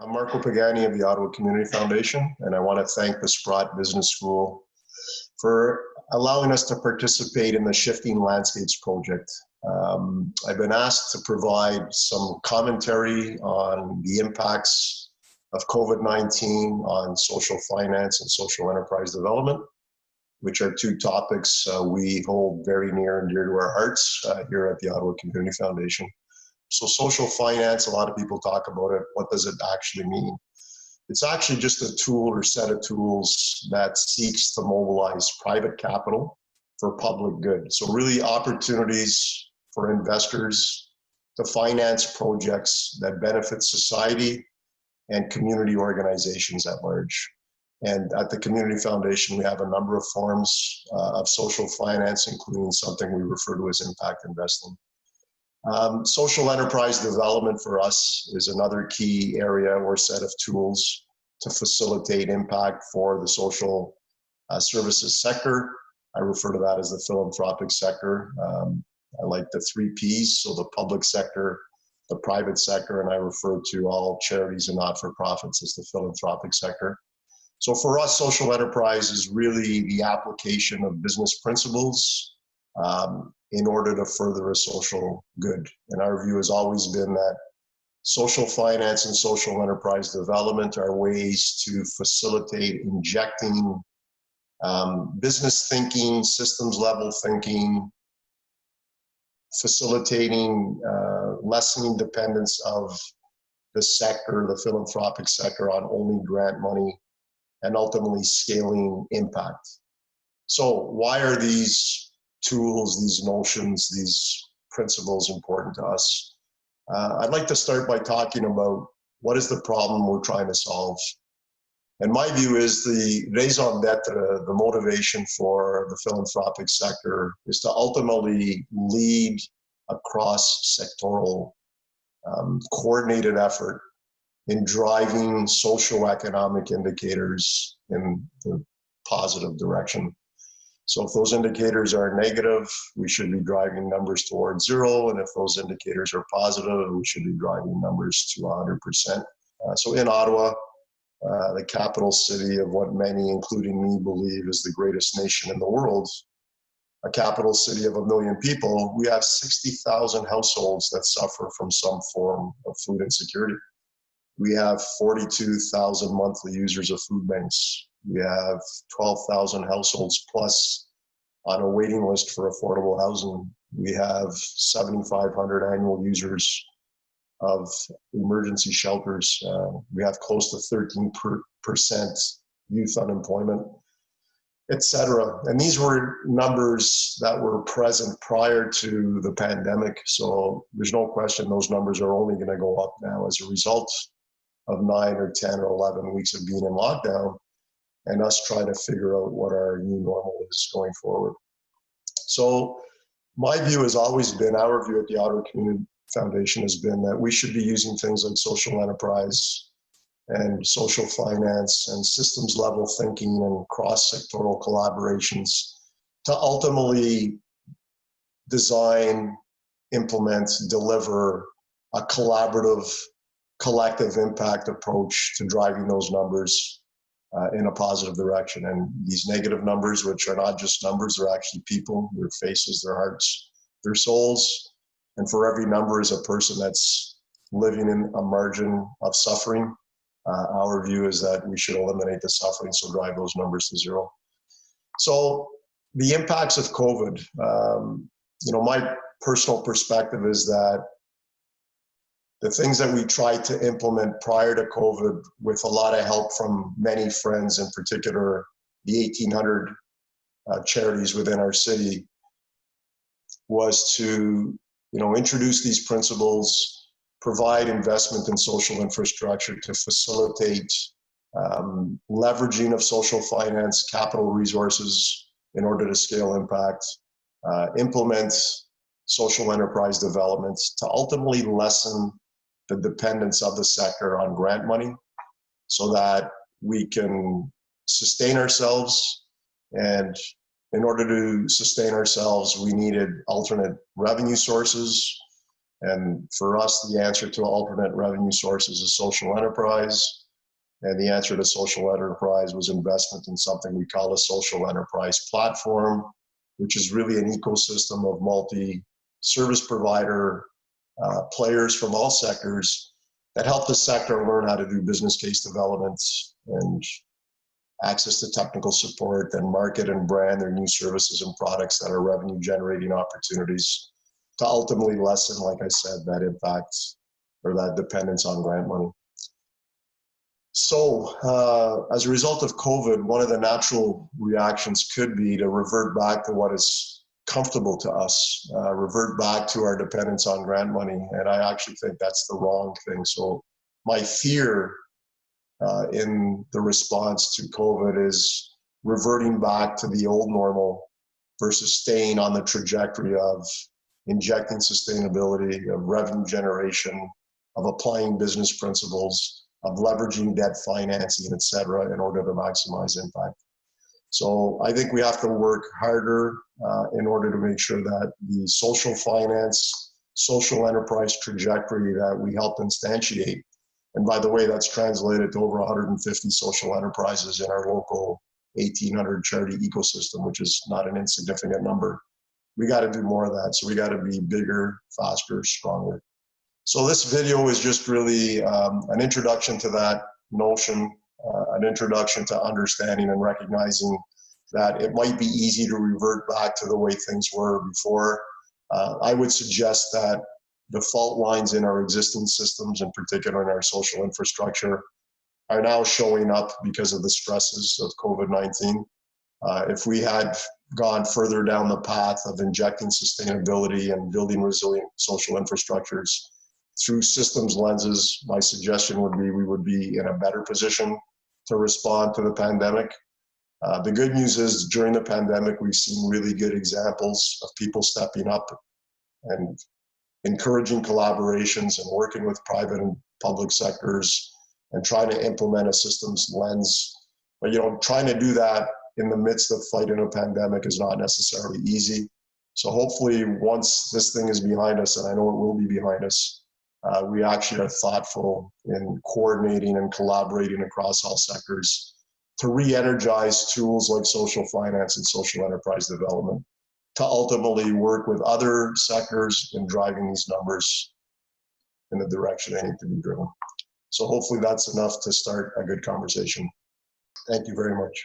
I'm Marco Pagani of the Ottawa Community Foundation, and I want to thank the Sprott Business School for allowing us to participate in the Shifting Landscapes project. I've been asked to provide some commentary on the impacts of COVID-19 on social finance and social enterprise development, which are two topics we hold very near and dear to our hearts here at the Ottawa Community Foundation. So social finance, a lot of people talk about it. What does it actually mean? It's actually just a tool or set of tools that seeks to mobilize private capital for public good. So really opportunities for investors to finance projects that benefit society and community organizations at large. And at the Community Foundation, we have a number of forms of social finance, including something we refer to as impact investing. Social enterprise development for us is another key area or set of tools to facilitate impact for the social services sector. I refer to that as the philanthropic sector. I like the 3 Ps, so the public sector, the private sector, and I refer to all charities and not-for-profits as the philanthropic sector. So for us, social enterprise is really the application of business principles in order to further a social good. And our view has always been that social finance and social enterprise development are ways to facilitate injecting business thinking, systems level thinking, facilitating lessening dependence of the sector, the philanthropic sector, on only grant money, and ultimately scaling impact. So why are these tools, these notions, these principles important to us? I'd like to start by talking about what is the problem we're trying to solve. And my view is the raison d'etre, the motivation for the philanthropic sector, is to ultimately lead a cross-sectoral coordinated effort in driving socioeconomic indicators in the positive direction. So if those indicators are negative, we should be driving numbers towards 0. And if those indicators are positive, we should be driving numbers to 100%. So in Ottawa, the capital city of what many, including me, believe is the greatest nation in the world, a capital city of 1 million people, we have 60,000 households that suffer from some form of food insecurity. We have 42,000 monthly users of food banks. We have 12,000 households plus on a waiting list for affordable housing. We have 7,500 annual users of emergency shelters. We have close to 13% youth unemployment, etc. And these were numbers that were present prior to the pandemic. So there's no question those numbers are only going to go up now as a result of 9 or 10 or 11 weeks of being in lockdown and us trying to figure out what our new normal is going forward. So my view has always been, our view at the Ottawa Community Foundation has been that we should be using things like social enterprise and social finance and systems level thinking and cross-sectoral collaborations to ultimately design, implement, deliver a collaborative, collective impact approach to driving those numbers in a positive direction. And these negative numbers, which are not just numbers, they're actually people, their faces, their hearts, their souls. And for every number is a person that's living in a margin of suffering. Our view is that we should eliminate the suffering, so drive those numbers to 0. So the impacts of COVID, my personal perspective is that the things that we tried to implement prior to COVID, with a lot of help from many friends, in particular the 1,800 charities within our city, was to introduce these principles, provide investment in social infrastructure to facilitate leveraging of social finance, capital resources in order to scale impact, implement social enterprise development to ultimately lessen the dependence of the sector on grant money so that we can sustain ourselves. And in order to sustain ourselves, we needed alternate revenue sources. And for us, the answer to alternate revenue sources is social enterprise. And the answer to social enterprise was investment in something we call a social enterprise platform, which is really an ecosystem of multi-service provider players from all sectors that help the sector learn how to do business case development and access to technical support and market and brand their new services and products that are revenue generating opportunities to ultimately lessen, like I said, that impact or that dependence on grant money. So as a result of COVID, one of the natural reactions could be to revert back to what is comfortable to us, revert back to our dependence on grant money. And I actually think that's the wrong thing. So my fear in the response to COVID is reverting back to the old normal versus staying on the trajectory of injecting sustainability, of revenue generation, of applying business principles, of leveraging debt financing, et cetera, in order to maximize impact. So I think we have to work harder in order to make sure that the social finance, social enterprise trajectory that we helped instantiate, and by the way, that's translated to over 150 social enterprises in our local 1,800 charity ecosystem, which is not an insignificant number. We got to do more of that. So we got to be bigger, faster, stronger. So this video is just really an introduction to that notion, an introduction to understanding and recognizing that it might be easy to revert back to the way things were before. I would suggest that the fault lines in our existing systems, in particular in our social infrastructure, are now showing up because of the stresses of COVID-19. If we had gone further down the path of injecting sustainability and building resilient social infrastructures through systems lenses, my suggestion would be we would be in a better position to respond to the pandemic. The good news is during the pandemic, we've seen really good examples of people stepping up and encouraging collaborations and working with private and public sectors and trying to implement a systems lens. But, trying to do that in the midst of fighting a pandemic is not necessarily easy. So hopefully once this thing is behind us, and I know it will be behind us, we actually are thoughtful in coordinating and collaborating across all sectors to re-energize tools like social finance and social enterprise development, to ultimately work with other sectors in driving these numbers in the direction they need to be driven. So hopefully that's enough to start a good conversation. Thank you very much.